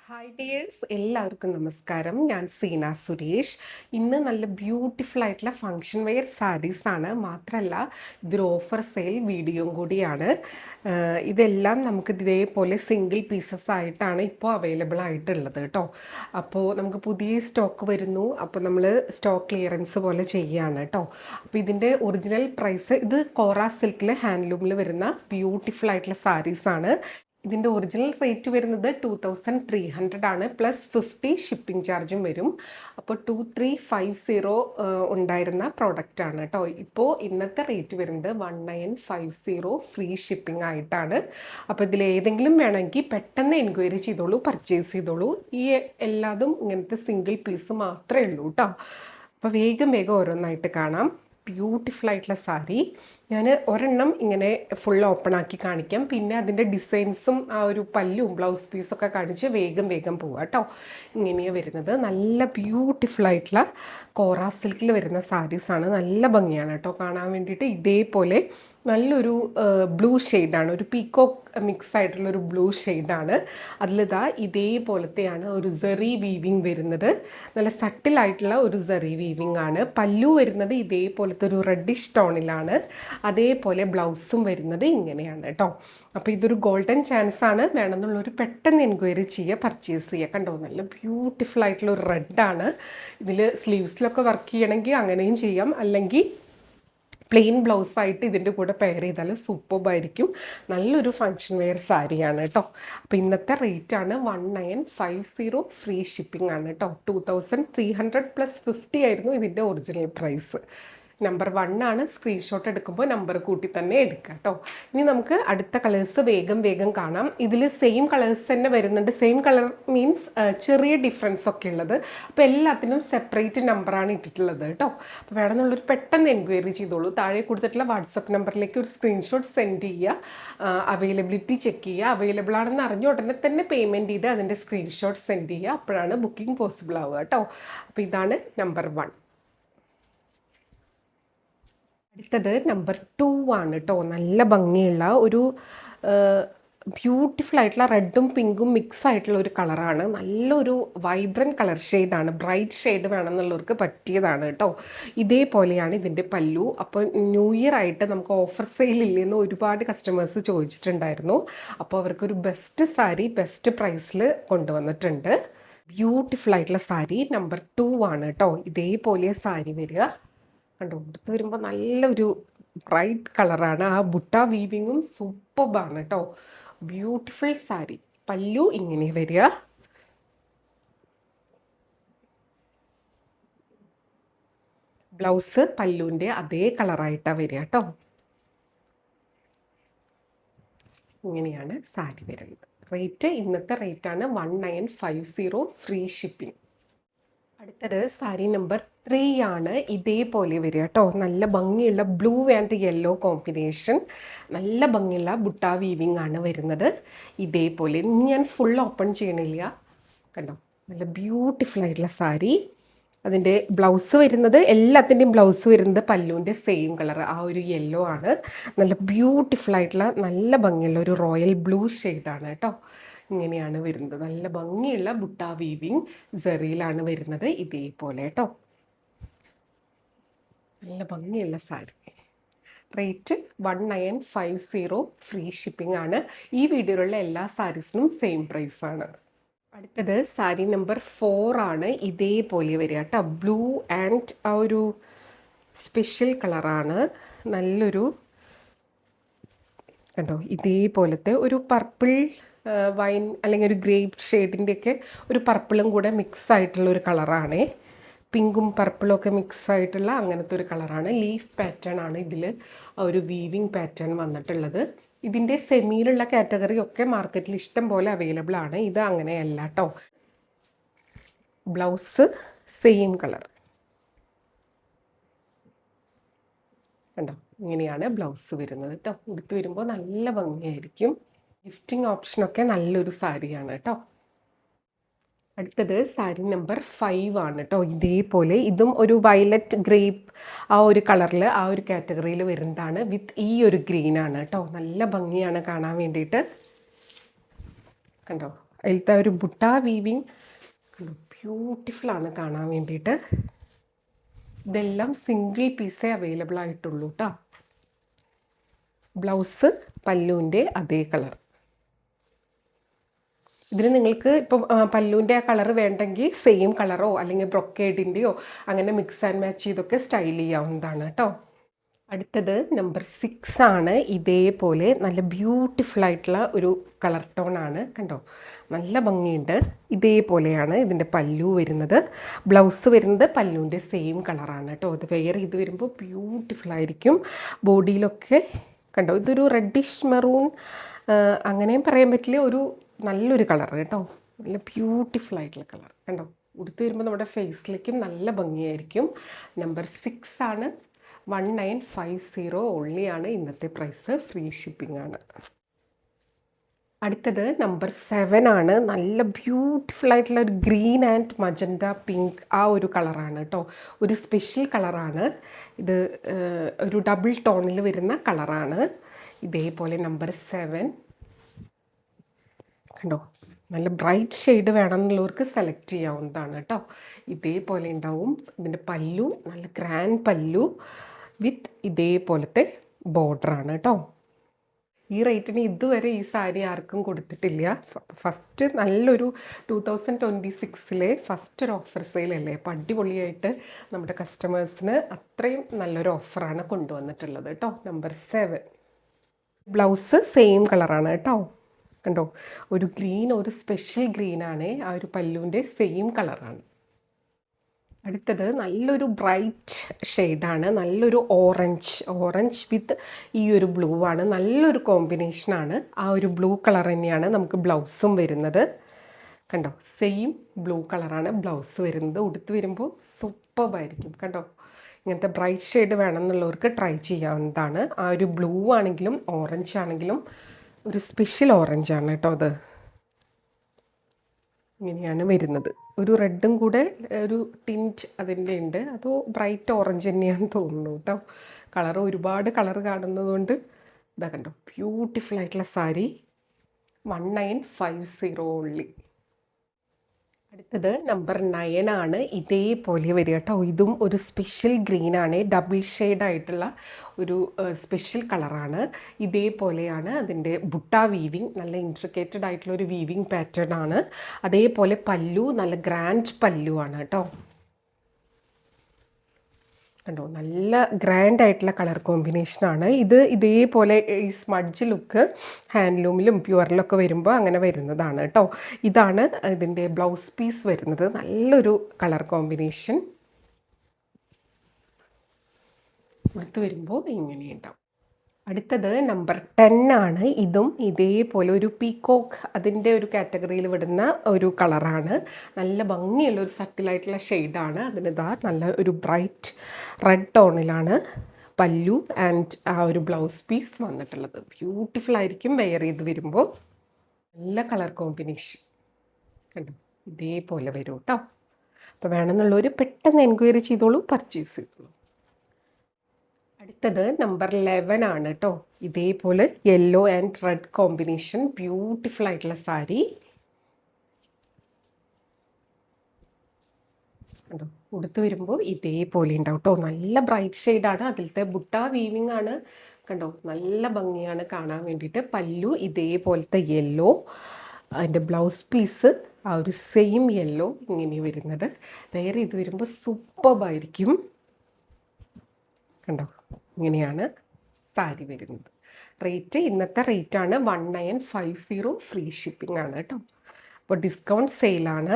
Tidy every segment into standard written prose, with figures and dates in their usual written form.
Hi dears, എല്ലാവർക്കും നമസ്കാരം. ഞാൻ സീന സുരേഷ്. ഇന്ന് നല്ല ബ്യൂട്ടിഫുൾ ആയിട്ടുള്ള ഫങ്ഷൻ വെയർ സാരീസാണ്. മാത്രമല്ല ഇതൊരു ഓഫർ സെയിൽ വീഡിയോയും കൂടിയാണ്. ഇതെല്ലാം നമുക്ക് ഇതേപോലെ സിംഗിൾ പീസസ് ആയിട്ടാണ് ഇപ്പോൾ അവൈലബിൾ ആയിട്ടുള്ളത് കേട്ടോ. അപ്പോൾ നമുക്ക് പുതിയ സ്റ്റോക്ക് വരുന്നു. അപ്പോൾ നമ്മൾ സ്റ്റോക്ക് ക്ലിയറൻസ് പോലെ ചെയ്യുകയാണ് കേട്ടോ. അപ്പോൾ ഇതിൻ്റെ ഒറിജിനൽ പ്രൈസ്, ഇത് കോറ സിൽക്കിൽ ഹാൻഡ്ലൂമിൽ വരുന്ന ബ്യൂട്ടിഫുൾ ആയിട്ടുള്ള സാരീസാണ്. ഇതിൻ്റെ ഒറിജിനൽ റേറ്റ് വരുന്നത് 2300 ആണ്, +50 ഷിപ്പിംഗ് ചാർജും വരും. അപ്പോൾ 2350 ഉണ്ടായിരുന്ന പ്രോഡക്റ്റാണ് കേട്ടോ. ഇപ്പോൾ ഇന്നത്തെ റേറ്റ് വരുന്നത് 1950 ഫ്രീ ഷിപ്പിംഗ് ആയിട്ടാണ്. അപ്പോൾ ഇതിൽ ഏതെങ്കിലും വേണമെങ്കിൽ പെട്ടെന്ന് എൻക്വയറി ചെയ്തോളൂ, പർച്ചേസ് ചെയ്തോളൂ. ഈ എല്ലാതും ഇങ്ങനത്തെ സിംഗിൾ പീസ് മാത്രമേ ഉള്ളൂ കേട്ടോ. അപ്പോൾ വേഗം ഓരോന്നായിട്ട് കാണാം. ബ്യൂട്ടിഫുൾ ആയിട്ടുള്ള സാരി ഞാൻ ഒരെണ്ണം ഇങ്ങനെ ഫുൾ ഓപ്പൺ ആക്കി കാണിക്കാം. പിന്നെ അതിൻ്റെ ഡിസൈൻസും ആ ഒരു പല്ലും ബ്ലൗസ് പീസൊക്കെ കാണിച്ച് വേഗം പോവാം കേട്ടോ. ഇങ്ങനെയാണ് വരുന്നത്. നല്ല ബ്യൂട്ടിഫുൾ ആയിട്ടുള്ള കോറ സിൽക്കിൽ വരുന്ന സാരീസാണ്. നല്ല ഭംഗിയാണ് കേട്ടോ കാണാൻ വേണ്ടിയിട്ട്. ഇതേപോലെ നല്ലൊരു ബ്ലൂ ഷെയ്ഡാണ്, ഒരു പീക്കോക്ക് മിക്സ് ആയിട്ടുള്ളൊരു ബ്ലൂ ഷെയ്ഡാണ്. അതിലിതാ ഇതേപോലത്തെയാണ് ഒരു സെറി വീവിങ് വരുന്നത്. നല്ല സട്ടിലായിട്ടുള്ള ഒരു സെറി വീവിങ് ആണ്. പല്ലു വരുന്നത് ഇതേപോലത്തെ ഒരു റെഡിഷ് ടോണിലാണ്. അതേപോലെ ബ്ലൗസും വരുന്നത് ഇങ്ങനെയാണ് കേട്ടോ. അപ്പോൾ ഇതൊരു ഗോൾഡൻ ചാൻസ് ആണ്. വേണമെന്നുള്ളൊരു പെട്ടെന്ന് എൻക്വയറി ചെയ്യുക, പർച്ചേസ് ചെയ്യുക. കണ്ടോ, നല്ല ബ്യൂട്ടിഫുൾ ആയിട്ടുള്ള ഒരു റെഡാണ്. ഇതിൽ സ്ലീവ്സിലൊക്കെ വർക്ക് ചെയ്യണമെങ്കിൽ അങ്ങനെയും ചെയ്യാം, അല്ലെങ്കിൽ പ്ലെയിൻ ബ്ലൗസായിട്ട് ഇതിൻ്റെ കൂടെ പെയർ ചെയ്താൽ സൂപ്പർബായിരിക്കും. നല്ലൊരു ഫങ്ഷൻ വെയർ സാരിയാണ് കേട്ടോ. അപ്പോൾ ഇന്നത്തെ റേറ്റാണ് 1950 ഫ്രീ ഷിപ്പിംഗ് ആണ് കേട്ടോ. 2300 +50 ആയിരുന്നു ഇതിൻ്റെ ഒറിജിനൽ പ്രൈസ്. നമ്പർ 1 ആണ്. സ്ക്രീൻഷോട്ട് എടുക്കുമ്പോൾ നമ്പർ കൂട്ടി തന്നെ എടുക്കുക കേട്ടോ. ഇനി നമുക്ക് അടുത്ത കളേഴ്സ് വേഗം കാണാം. ഇതിൽ സെയിം കളേഴ്സ് തന്നെ വരുന്നുണ്ട്. സെയിം കളർ മീൻസ് ചെറിയ ഡിഫറൻസ് ഒക്കെ ഉള്ളത്. അപ്പോൾ എല്ലാത്തിനും സെപ്പറേറ്റ് നമ്പറാണ് ഇട്ടിട്ടുള്ളത് കേട്ടോ. അപ്പോൾ വേണമെന്നുള്ളൊരു പെട്ടെന്ന് എൻക്വയറി ചെയ്തോളൂ. താഴെ കൊടുത്തിട്ടുള്ള വാട്സപ്പ് നമ്പറിലേക്ക് ഒരു സ്ക്രീൻഷോട്ട് സെൻഡ് ചെയ്യുക. അവൈലബിലിറ്റി ചെക്ക് ചെയ്യുക. അവൈലബിൾ ആണെന്ന് അറിഞ്ഞ ഉടനെ തന്നെ പേയ്മെൻറ്റ് ചെയ്ത് അതിൻ്റെ സ്ക്രീൻഷോട്ട് സെൻഡ് ചെയ്യുക. അപ്പോഴാണ് ബുക്കിംഗ് പോസിബിൾ ആവുക കേട്ടോ. അപ്പോൾ ഇതാണ് നമ്പർ 1. അടുത്തത് നമ്പർ 2 ആണ് കേട്ടോ. നല്ല ഭംഗിയുള്ള ഒരു ബ്യൂട്ടിഫുൾ ആയിട്ടുള്ള റെഡും പിങ്കും മിക്സ് ആയിട്ടുള്ള ഒരു കളറാണ്. നല്ലൊരു വൈബ്രൻറ്റ് കളർ ഷെയ്ഡാണ്. ബ്രൈറ്റ് ഷെയ്ഡ് വേണമെന്നുള്ളവർക്ക് പറ്റിയതാണ് കേട്ടോ. ഇതേപോലെയാണ് ഇതിൻ്റെ പല്ലു. അപ്പോൾ ന്യൂ ഇയർ ആയിട്ട് നമുക്ക് ഓഫർ സെയിൽ ഇല്ലെന്ന് ഒരുപാട് കസ്റ്റമേഴ്സ് ചോദിച്ചിട്ടുണ്ടായിരുന്നു. അപ്പോൾ അവർക്കൊരു ബെസ്റ്റ് സാരി ബെസ്റ്റ് പ്രൈസിൽ കൊണ്ടുവന്നിട്ടുണ്ട്. ബ്യൂട്ടിഫുൾ ആയിട്ടുള്ള സാരി നമ്പർ 2 ആണ് കേട്ടോ. ഇതേപോലെ സാരി വരിക. കണ്ടോ, എടുത്ത് വരുമ്പോൾ നല്ലൊരു ബ്രൈറ്റ് കളറാണ്. ആ ബുട്ട വീവിങ്ങും സൂപ്പർബാണ് കേട്ടോ. ബ്യൂട്ടിഫുൾ സാരി. പല്ലു ഇങ്ങനെ വരിക. ബ്ലൗസ് പല്ലുവിൻ്റെ അതേ കളറായിട്ടാണ് വരിക കേട്ടോ. ഇങ്ങനെയാണ് സാരി വരുന്നത്. റേറ്റ് ഇന്നത്തെ റേറ്റാണ് 1950 ഫ്രീ ഷിപ്പിംഗ്. അടുത്തത് സാരി നമ്പർ 3 ആണ്. ഇതേപോലെ വരിക കേട്ടോ. നല്ല ഭംഗിയുള്ള ബ്ലൂ ആൻഡ് യെല്ലോ കോമ്പിനേഷൻ. നല്ല ഭംഗിയുള്ള ബുട്ട വീവിങ് ആണ് വരുന്നത്. ഇതേപോലെ ഞാൻ ഫുൾ ഓപ്പൺ ചെയ്യണില്ല. കണ്ടോ, നല്ല ബ്യൂട്ടിഫുൾ ആയിട്ടുള്ള സാരി. അതിൻ്റെ ബ്ലൗസ് വരുന്നത്, എല്ലാത്തിൻ്റെയും ബ്ലൗസ് വരുന്നത് പല്ലുവിൻ്റെ സെയിം കളർ, ആ ഒരു യെല്ലോ ആണ്. നല്ല ബ്യൂട്ടിഫുൾ ആയിട്ടുള്ള നല്ല ഭംഗിയുള്ള ഒരു റോയൽ ബ്ലൂ ഷെയ്ഡാണ് കേട്ടോ. ഇങ്ങനെയാണ് വരുന്നത്. നല്ല ഭംഗിയുള്ള ബുട്ട വീവിങ് സെറിയിലാണ് വരുന്നത്. ഇതേപോലെ കേട്ടോ. നല്ല ഭംഗിയുള്ള സാരി. റേറ്റ് 1950 ഫ്രീ ഷിപ്പിംഗ് ആണ്. ഈ വീഡിയോയിലുള്ള എല്ലാ സാരീസിനും സെയിം പ്രൈസാണ്. അടുത്തത് സാരി നമ്പർ 4 ആണ്. ഇതേപോലെ വരിക കേട്ടോ. ബ്ലൂ ആൻഡ് ആ ഒരു സ്പെഷ്യൽ കളറാണ്. നല്ലൊരു കണ്ടോ, ഇതേപോലത്തെ ഒരു പർപ്പിൾ വൈൻ അല്ലെങ്കിൽ ഒരു ഗ്രേപ്പ് ഷെയ്ഡിൻ്റെയൊക്കെ ഒരു പർപ്പിളും കൂടെ മിക്സ് ആയിട്ടുള്ള ഒരു കളറാണ്. പിങ്കും പർപ്പിളും ഒക്കെ മിക്സ് ആയിട്ടുള്ള അങ്ങനത്തെ ഒരു കളറാണ്. ലീഫ് പാറ്റേൺ ആണ് ഇതിൽ ആ ഒരു വീവിങ് പാറ്റേൺ വന്നിട്ടുള്ളത്. ഇതിൻ്റെ സെമിയിലുള്ള കാറ്റഗറി ഒക്കെ മാർക്കറ്റിൽ ഇഷ്ടം പോലെ അവൈലബിൾ ആണ്. ഇത് അങ്ങനെയല്ല കേട്ടോ. ബ്ലൗസ് സെയിം കളർ കണ്ടോ. ഇങ്ങനെയാണ് ബ്ലൗസ് വരുന്നത് കേട്ടോ. എടുത്ത് വരുമ്പോൾ നല്ല ഭംഗിയായിരിക്കും. ഗിഫ്റ്റിംഗ് ഓപ്ഷനൊക്കെ നല്ലൊരു സാരിയാണ് കേട്ടോ. അടുത്തത് സാരി നമ്പർ 5 ആണ് കേട്ടോ. ഇതേപോലെ ഇതും ഒരു വയലറ്റ് ഗ്രേപ്പ് ആ ഒരു കളറിൽ ആ ഒരു കാറ്റഗറിയിൽ വരുന്നതാണ്. വിത്ത് ഈ ഒരു ഗ്രീനാണ് കേട്ടോ. നല്ല ഭംഗിയാണ് കാണാൻ വേണ്ടിയിട്ട്. കണ്ടോ, അതിലത്തെ ഒരു ബുട്ട വീവിങ് ബ്യൂട്ടിഫുള്ളാണ് കാണാൻ വേണ്ടിയിട്ട്. ഇതെല്ലാം സിംഗിൾ പീസേ അവൈലബിൾ ആയിട്ടുള്ളൂ കേട്ടോ. ബ്ലൗസ് പല്ലുവിൻ്റെ അതേ കളർ. ഇതിന് നിങ്ങൾക്ക് ഇപ്പം പല്ലുവിൻ്റെ ആ കളർ വേണ്ടെങ്കിൽ സെയിം കളറോ അല്ലെങ്കിൽ ബ്രൊക്കേഡിൻ്റെയോ അങ്ങനെ മിക്സ് ആൻഡ് മാച്ച് ചെയ്തൊക്കെ സ്റ്റൈൽ ചെയ്യാവുന്നതാണ് കേട്ടോ. അടുത്തത് നമ്പർ 6 ആണ്. ഇതേപോലെ നല്ല ബ്യൂട്ടിഫുൾ ആയിട്ടുള്ള ഒരു കളർ ടോൺ ആണ്. കണ്ടോ, നല്ല ഭംഗിയുണ്ട്. ഇതേപോലെയാണ് ഇതിൻ്റെ പല്ലു വരുന്നത്. ബ്ലൗസ് വരുന്നത് പല്ലുവിൻ്റെ സെയിം കളറാണ് കേട്ടോ. ഇത് വെയർ ചെയ്ത് വരുമ്പോൾ ബ്യൂട്ടിഫുൾ ആയിരിക്കും. ബോഡിയിലൊക്കെ കണ്ടോ, ഇതൊരു റെഡിഷ് മെറൂൺ അങ്ങനെയും പറയാൻ പറ്റില്ല, ഒരു നല്ലൊരു കളർ കേട്ടോ. നല്ല ബ്യൂട്ടിഫുൾ ആയിട്ടുള്ള കളർ കണ്ടോ. ഉടുത്ത് വരുമ്പോൾ നമ്മുടെ ഫേസിലേക്കും നല്ല ഭംഗിയായിരിക്കും. നമ്പർ 6 ആണ്. 1950 ഓൺലിയാണ് ഇന്നത്തെ പ്രൈസ്. ഫ്രീ ഷിപ്പിംഗ് ആണ്. അടുത്തത് നമ്പർ 7 ആണ്. നല്ല ബ്യൂട്ടിഫുൾ ആയിട്ടുള്ള ഒരു ഗ്രീൻ ആൻഡ് മജന്ത പിങ്ക് ആ ഒരു കളറാണ് കേട്ടോ. ഒരു സ്പെഷ്യൽ കളറാണ് ഇത്. ഒരു ഡബിൾ ടോണിൽ വരുന്ന കളറാണ്. ഇതേപോലെ നമ്പർ 7 കണ്ടോ. നല്ല ബ്രൈറ്റ് ഷെയ്ഡ് വേണമെന്നുള്ളവർക്ക് സെലക്ട് ചെയ്യാവുന്നതാണ് കേട്ടോ. ഇതേപോലെ ഉണ്ടാവും. ഇതിൻ്റെ പല്ലു നല്ല ഗ്രാൻഡ് പല്ലു വിത്ത് ഇതേപോലത്തെ ബോർഡറാണ് കേട്ടോ. ഈ റേറ്റിന് ഇതുവരെ ഈ സാരി ആർക്കും കൊടുത്തിട്ടില്ല. ഫസ്റ്റ് നല്ലൊരു 2026 ഫസ്റ്റ് ഒരു ഓഫർ സെയിലല്ലേ. അപ്പം അടിപൊളിയായിട്ട് നമ്മുടെ കസ്റ്റമേഴ്സിന് അത്രയും നല്ലൊരു ഓഫറാണ് കൊണ്ടുവന്നിട്ടുള്ളത് കേട്ടോ. നമ്പർ 7 ബ്ലൗസ് സെയിം കളറാണ് കേട്ടോ. കണ്ടോ, ഒരു ഗ്രീൻ, ഒരു സ്പെഷ്യൽ ഗ്രീനാണ്. ആ ഒരു പല്ലുവിൻ്റെ സെയിം കളറാണ്. അടുത്തത് നല്ലൊരു ബ്രൈറ്റ് ഷെയ്ഡാണ്. നല്ലൊരു ഓറഞ്ച് വിത്ത് ഈ ഒരു ബ്ലൂ ആണ്. നല്ലൊരു കോമ്പിനേഷനാണ്. ആ ഒരു ബ്ലൂ കളർ തന്നെയാണ് നമുക്ക് ബ്ലൗസും വരുന്നത്. കണ്ടോ, സെയിം ബ്ലൂ കളറാണ് ബ്ലൗസ് വരുന്നത്. ഉടുത്ത് വരുമ്പോൾ സൂപ്പർബായിരിക്കും. കണ്ടോ, ഇങ്ങനത്തെ ബ്രൈറ്റ് ഷെയ്ഡ് വേണമെന്നുള്ളവർക്ക് ട്രൈ ചെയ്യാവുന്നതാണ്. ആ ഒരു ബ്ലൂ ആണെങ്കിലും ഓറഞ്ച് ആണെങ്കിലും ഒരു സ്പെഷ്യൽ ഓറഞ്ചാണ് കേട്ടോ. അത് ഇങ്ങനെയാണ് വരുന്നത്. ഒരു റെഡും കൂടെ ഒരു ടിൻറ്റ് അതിൻ്റെ ഉണ്ട്. അതോ ബ്രൈറ്റ് ഓറഞ്ച് തന്നെയാണെന്ന് തോന്നുന്നു കേട്ടോ. കളർ ഒരുപാട് കളർ കാണുന്നതുകൊണ്ട് ഇതാ കണ്ടോ, ബ്യൂട്ടിഫുൾ ആയിട്ടുള്ള സാരി. 1950 ഓൺലി. അടുത്തത് നമ്പർ 9 ആണ്. ഇതേപോലെ വരിക കേട്ടോ. ഇതും ഒരു സ്പെഷ്യൽ ഗ്രീനാണ്. ഡബിൾ ഷെയ്ഡായിട്ടുള്ള ഒരു സ്പെഷ്യൽ കളറാണ്. ഇതേപോലെയാണ് അതിൻ്റെ ബുട്ട വീവിങ്. നല്ല ഇൻട്രിക്കേറ്റഡ് ആയിട്ടുള്ള ഒരു വീവിങ് പാറ്റേൺ ആണ്. അതേപോലെ പല്ലു നല്ല ഗ്രാൻഡ് പല്ലു ആണ് കേട്ടോ. കണ്ടോ, നല്ല ഗ്രാൻഡ് ആയിട്ടുള്ള കളർ കോമ്പിനേഷനാണ് ഇത്. ഇതേപോലെ ഈ സ്മഡ്ജ് ലുക്ക് ഹാൻഡ്ലൂമിലും പ്യുവറിലൊക്കെ വരുമ്പോൾ അങ്ങനെ വരുന്നതാണ് കേട്ടോ. ഇതാണ് ഇതിൻ്റെ ബ്ലൗസ് പീസ് വരുന്നത്. നല്ലൊരു കളർ കോമ്പിനേഷൻ. എടുത്ത് വരുമ്പോൾ ഇങ്ങനെയുണ്ടാവും. അടുത്തത് നമ്പർ 10 ആണ്. ഇതും ഇതേപോലെ ഒരു പീക്കോക്ക് അതിൻ്റെ ഒരു കാറ്റഗറിയിൽ വിടുന്ന ഒരു കളറാണ്. നല്ല ഭംഗിയുള്ള ഒരു സട്ടിലായിട്ടുള്ള ഷെയ്ഡാണ്. അതിനിതാ നല്ല ഒരു ബ്രൈറ്റ് റെഡ് ടോണിലാണ് പല്ലു ആൻഡ് ആ ഒരു ബ്ലൗസ് പീസ് വന്നിട്ടുള്ളത്. ബ്യൂട്ടിഫുൾ ആയിരിക്കും വെയർ ചെയ്ത് വരുമ്പോൾ. നല്ല കളർ കോമ്പിനേഷൻ കണ്ടു. ഇതേപോലെ വരും കേട്ടോ. അപ്പോൾ വേണമെന്നുള്ളവർ പെട്ടെന്ന് എൻക്വയറി ചെയ്തോളൂ, പർച്ചേസ് ചെയ്തോളൂ. അടുത്തത് നമ്പർ 11 ആണ് കേട്ടോ. ഇതേപോലെ yellow and red combination beautiful ആയിട്ടുള്ള സാരി. കണ്ടോ, ഉടുത്ത് വരുമ്പോൾ ഇതേപോലെ ഉണ്ടാവും കേട്ടോ. നല്ല ബ്രൈറ്റ് ഷെയ്ഡാണ്. അതിലത്തെ ബുട്ട വീവിങ് ആണ്. കണ്ടോ, നല്ല ഭംഗിയാണ് കാണാൻ വേണ്ടിയിട്ട്. പല്ലു ഇതേപോലത്തെ യെല്ലോ. അതിൻ്റെ ബ്ലൗസ് പീസ് ആ ഒരു സെയിം യെല്ലോ ഇങ്ങനെ വരുന്നത്. വേറെ ഇത് വരുമ്പോൾ സൂപ്പർബായിരിക്കും. കണ്ടോ, ഇങ്ങനെയാണ് സാരി വരുന്നത്. റേറ്റ് ഇന്നത്തെ റേറ്റാണ് 1950. ഫ്രീ ഷിപ്പിംഗ് ആണ് കേട്ടോ. അപ്പോൾ ഡിസ്കൗണ്ട് സെയിലാണ്.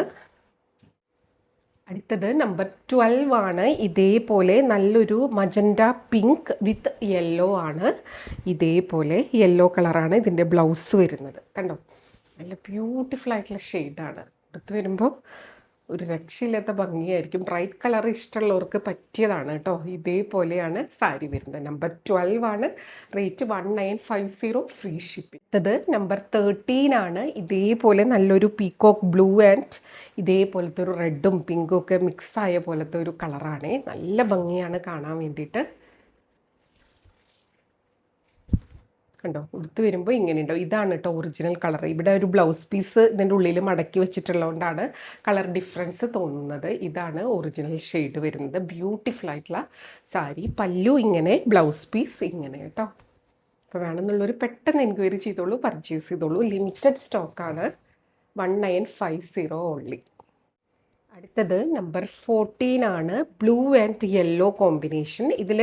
അടുത്തത് നമ്പർ 12 ആണ്. ഇതേപോലെ നല്ലൊരു മജന്ത പിങ്ക് വിത്ത് യെല്ലോ ആണ്. ഇതേപോലെ യെല്ലോ കളറാണ് ഇതിൻ്റെ ബ്ലൗസ് വരുന്നത്. കണ്ടോ, നല്ല ബ്യൂട്ടിഫുൾ ആയിട്ടുള്ള ഷെയ്ഡാണ്. അടുത്ത് വരുമ്പോൾ ഒരു രക്ഷയില്ലാത്ത ഭംഗിയായിരിക്കും. ബ്രൈറ്റ് കളർ ഇഷ്ടമുള്ളവർക്ക് പറ്റിയതാണ് കേട്ടോ. ഇതേപോലെയാണ് സാരി വരുന്നത്. നമ്പർ 12 ആണ്. റേറ്റ് 1950. Free shipping. അടുത്തത് നമ്പർ 13 ആണ്. ഇതേപോലെ നല്ലൊരു പീക്കോക്ക് ബ്ലൂ ആൻഡ് ഇതേപോലത്തെ ഒരു റെഡും പിങ്കും ഒക്കെ മിക്സ് ആയ പോലത്തെ ഒരു കളറാണ്. നല്ല ഭംഗിയാണ് കാണാൻ വേണ്ടിയിട്ട്. കണ്ടോ, ഉടുത്ത് വരുമ്പോൾ ഇങ്ങനെ ഉണ്ടാവും. ഇതാണ് കേട്ടോ ഒറിജിനൽ കളർ. ഇവിടെ ഒരു ബ്ലൗസ് പീസ് ഇതിൻ്റെ ഉള്ളിൽ മടക്കി വെച്ചിട്ടുള്ളതുകൊണ്ടാണ് കളർ ഡിഫറൻസ് തോന്നുന്നത്. ഇതാണ് ഒറിജിനൽ ഷെയ്ഡ് വരുന്നത്. ബ്യൂട്ടിഫുൾ ആയിട്ടുള്ള സാരി. പല്ലു ഇങ്ങനെ, ബ്ലൗസ് പീസ് ഇങ്ങനെ കേട്ടോ. അപ്പോൾ വേണമെന്നുള്ളൊരു പെട്ടെന്ന് എൻക്വയറി ചെയ്തോളൂ, പർച്ചേസ് ചെയ്തോളൂ. ലിമിറ്റഡ് സ്റ്റോക്കാണ്. 1950 ഓൺലി. അടുത്തത് നമ്പർ 14 ആണ്. Blue and yellow combination. ഇതിൽ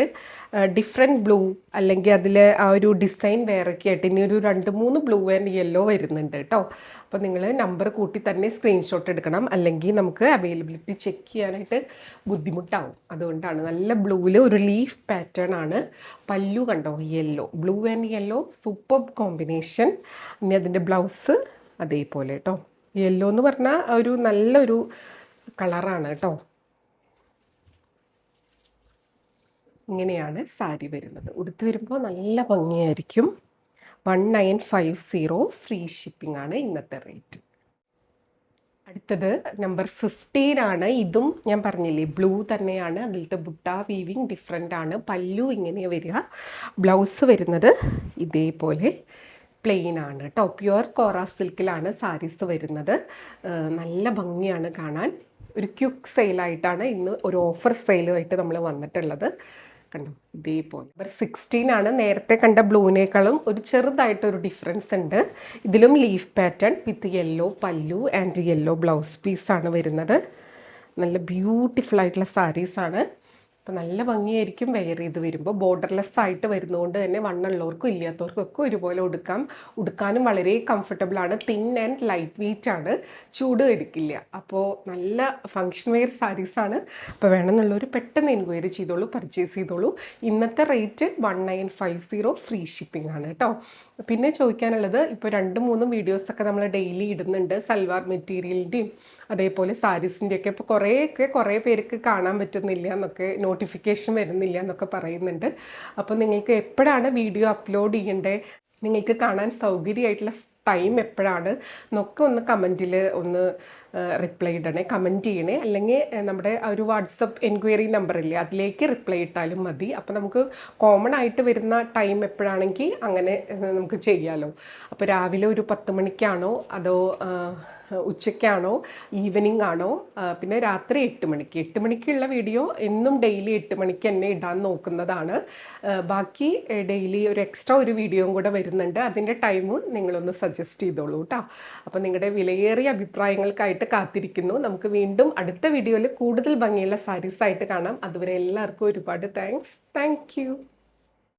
ഡിഫറെൻറ്റ് ബ്ലൂ അല്ലെങ്കിൽ അതിൽ ആ ഒരു ഡിസൈൻ വേറൊക്കെ ആയിട്ട് ഇനി ഒരു 2-3 ബ്ലൂ ആൻഡ് യെല്ലോ വരുന്നുണ്ട് കേട്ടോ. അപ്പോൾ നിങ്ങൾ നമ്പർ കൂട്ടി തന്നെ സ്ക്രീൻഷോട്ട് എടുക്കണം, അല്ലെങ്കിൽ നമുക്ക് അവൈലബിലിറ്റി ചെക്ക് ചെയ്യാനായിട്ട് ബുദ്ധിമുട്ടാവും. അതുകൊണ്ടാണ്. നല്ല ബ്ലൂവിൽ ഒരു ലീഫ് പാറ്റേൺ ആണ്. പല്ലു കണ്ടോ, yellow, blue and yellow, super combination. ഇനി അതിൻ്റെ ബ്ലൗസ് അതേപോലെ കേട്ടോ. യെല്ലോ എന്ന് പറഞ്ഞാൽ ഒരു നല്ലൊരു കളറാണ് കേട്ടോ. ഇങ്ങനെയാണ് സാരി വരുന്നത്. ഉടുത്ത് വരുമ്പോൾ നല്ല ഭംഗിയായിരിക്കും. 1950 ഫ്രീ ഷിപ്പിംഗ് ആണ് ഇന്നത്തെ റേറ്റ്. അടുത്തത് നമ്പർ 15 ആണ്. ഇതും ഞാൻ പറഞ്ഞില്ലേ ബ്ലൂ തന്നെയാണ്. അതിലത്തെ ബുട്ട വീവിങ് ഡിഫറെൻ്റ് ആണ്. പല്ലു ഇങ്ങനെ വരിക, ബ്ലൗസ് വരുന്നത് ഇതേപോലെ പ്ലെയിൻ ആണ് കേട്ടോ. പ്യുവർ കോറ സിൽക്കിലാണ് സാരീസ് വരുന്നത്. നല്ല ഭംഗിയാണ് കാണാൻ. ഒരു ക്യുക്ക് സെയിലായിട്ടാണ് ഇന്ന് ഒരു ഓഫർ സെയിലുമായിട്ട് നമ്മൾ വന്നിട്ടുള്ളത്. കണ്ടോ, ഇതേപോലെ. നമ്പർ 16 ആണ്. നേരത്തെ കണ്ട ബ്ലൂവിനേക്കാളും ഒരു ചെറുതായിട്ടൊരു ഡിഫറൻസ് ഉണ്ട്. ഇതിലും ലീഫ് പാറ്റേൺ വിത്ത് യെല്ലോ പല്ലു ആൻഡ് യെല്ലോ ബ്ലൗസ് പീസാണ് വരുന്നത്. നല്ല ബ്യൂട്ടിഫുൾ ആയിട്ടുള്ള സാരീസാണ്. അപ്പോൾ നല്ല ഭംഗിയായിരിക്കും വെയർ ചെയ്ത് വരുമ്പോൾ. ബോർഡർലെസ് ആയിട്ട് വരുന്നതുകൊണ്ട് തന്നെ വണ്ണുള്ളവർക്കും ഇല്ലാത്തവർക്കും ഒക്കെ ഒരുപോലെ ഉടുക്കാനും വളരെ കംഫർട്ടബിളാണ്. തിൻ ആൻഡ് ലൈറ്റ് വെയ്റ്റ് ആണ്, ചൂട് എടുക്കില്ല. അപ്പോൾ നല്ല ഫങ്ഷൻ വെയർ സാരീസാണ്. അപ്പോൾ വേണമെന്നുള്ളവർ പെട്ടെന്ന് എൻക്വയറി ചെയ്തോളൂ, പർച്ചേസ് ചെയ്തോളൂ. ഇന്നത്തെ റേറ്റ് 1950 ഫ്രീ ഷിപ്പിംഗ് ആണ് കേട്ടോ. പിന്നെ ചോദിക്കാനുള്ളത്, ഇപ്പോൾ 2-3 വീഡിയോസൊക്കെ നമ്മൾ ഡെയിലി ഇടുന്നുണ്ട് സൽവാർ മെറ്റീരിയലിൻ്റെയും അതേപോലെ സാരീസിൻ്റെയൊക്കെ. ഇപ്പോൾ കുറേ പേർക്ക് കാണാൻ പറ്റുന്നില്ല എന്നൊക്കെ, നോട്ടിഫിക്കേഷൻ വരുന്നില്ല എന്നൊക്കെ പറയുന്നുണ്ട്. അപ്പോൾ നിങ്ങൾക്ക് എപ്പോഴാണ് വീഡിയോ അപ്ലോഡ് ചെയ്യേണ്ടത്, നിങ്ങൾക്ക് കാണാൻ സൗകര്യമായിട്ടുള്ള ടൈം എപ്പോഴാണ് എന്നൊക്കെ ഒന്ന് കമൻറ്റിൽ ഒന്ന് റിപ്ലൈ ഇടണേ, കമൻറ്റ് ചെയ്യണേ. അല്ലെങ്കിൽ നമ്മുടെ ഒരു വാട്സപ്പ് എൻക്വയറി നമ്പറില്ലേ, അതിലേക്ക് റിപ്ലൈ ഇട്ടാലും മതി. അപ്പോൾ നമുക്ക് കോമൺ ആയിട്ട് വരുന്ന ടൈം എപ്പോഴാണെങ്കിൽ അങ്ങനെ നമുക്ക് ചെയ്യാമല്ലോ. അപ്പോൾ രാവിലെ ഒരു 10 മണിക്കാണോ അതോ ഉച്ചയ്ക്കാണോ ഈവനിങ് ആണോ, പിന്നെ രാത്രി 8 മണിക്ക്. 8 മണിക്കുള്ള വീഡിയോ എന്നും ഡെയിലി 8 മണിക്ക് തന്നെ ഇടാൻ നോക്കുന്നതാണ്. ബാക്കി ഡെയിലി ഒരു എക്സ്ട്രാ ഒരു വീഡിയോയും കൂടെ വരുന്നുണ്ട്. അതിൻ്റെ ടൈം നിങ്ങളൊന്ന് സജസ്റ്റ് ചെയ്തോളൂ കേട്ടോ. അപ്പോൾ നിങ്ങളുടെ വിലയേറിയ അഭിപ്രായങ്ങൾക്കായിട്ട് കാത്തിരിക്കുന്നു. നമുക്ക് വീണ്ടും അടുത്ത വീഡിയോയിൽ കൂടുതൽ ഭംഗിയുള്ള സാരീസായിട്ട് കാണാം. അതുവരെ എല്ലാവർക്കും ഒരുപാട് താങ്ക്സ്. Thank you.